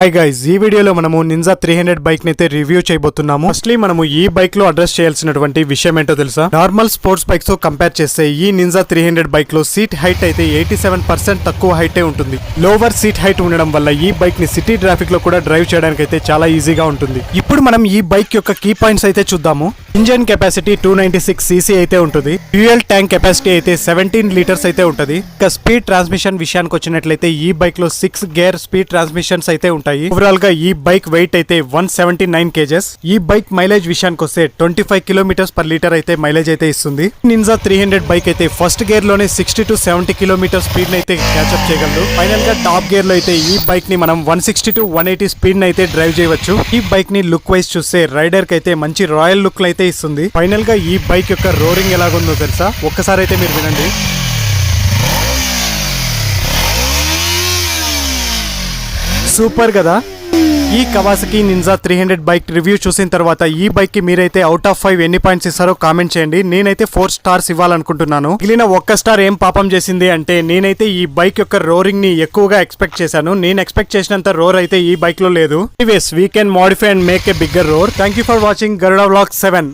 Hi guys, ఈ వీడియోలో మనము నింజా 300 బైక్ ని అయితే రివ్యూ చేయబోతున్నాము. ఫస్ట్లీ మనము ఈ బైక్ లో అడ్రస్ చేయాల్సినటువంటి విషయం ఏంటో తెలుసా? నార్మల్ స్పోర్ట్స్ బైక్స్ తో కంపేర్ చేస్తే ఈ నింజా 300 బైక్ లో సీట్ హైట్ అయితే 87% తక్కువ హైట్ ఉంటుంది. లోవర్ సీట్ హైట్ ఉండడం వల్ల ఈ బైక్ ని సిటీ ట్రాఫిక్ లో కూడా డ్రైవ్ చేయడానికి అయితే చాలా ఈజీగా ఉంటుంది. ఇప్పుడు మనం ఈ బైక్ యొక్క కీ పాయింట్స్ అయితే చూద్దాము. ఇంజన్ కెపాసిటీ 296 cc అయితే ఉంటుంది. ఫ్యూయల్ ట్యాంక్ కెపాసిటీ అయితే 17 లీటర్స్ అయితే ఉంటుంది. ఇక స్పీడ్ ట్రాన్స్మిషన్ విషయానికి వచ్చినట్లయితే ఈ బైక్ లో 6 గేర్ స్పీడ్ ట్రాన్స్మిషన్స్ అయితే ఉంటాయి. ఓవరాల్ గా ఈ బైక్ వెయిట్ అయితే 179 kgs. ఈ బైక్ మైలేజ్ విషయానికి వస్తే 25 కిలోమీటర్స్ పర్ లీటర్ అయితే మైలేజ్ అయితే ఇస్తుంది. నింజా 300 బైక్ అయితే ఫస్ట్ గేర్ లోనే 60 to 70 కిలోమీటర్ స్పీడ్ అయితే క్యాచ్అప్ చేయగలదు. ఫైనల్ గా టాప్ గేర్ లో అయితే ఈ బైక్ ని మనం 160 to 180 స్పీడ్ అయితే డ్రైవ్ చేయవచ్చు. ఈ బైక్ ని లుక్ వైజ్ చూస్తే రైడర్ కి అయితే మంచి రాయల్ లుక్ అయితే ఇస్తుంది. ఫైనల్ గా ఈ బైక్ యొక్క రోరింగ్ ఎలాగుందో తెలుసా? ఒక్కసారి అయితే మీరు వినండి. సూపర్ కదా. ఈ కవాసకి నింజా 300 బైక్ రివ్యూ చూసిన తర్వాత ఈ బైక్ కి మీరైతే అవుట్ ఆఫ్ 5 ఎన్ని పాయింట్స్ ఇస్తారో కామెంట్ చేయండి. నేనైతే 4 స్టార్స్ ఇవ్వాలనుకుంటున్నాను. మిగిలిన 1 స్టార్ ఏం పాపం చేసింది అంటే, నేనైతే ఈ బైక్ యొక్క రోరింగ్ ని ఎక్కువగా ఎక్స్పెక్ట్ చేశాను. నేను ఎక్స్పెక్ట్ చేసినంత రోర్ అయితే ఈ బైక్ లో లేదు. Anyways, we can modify and make a bigger roar. Thank you for watching Garuda vlogs 7.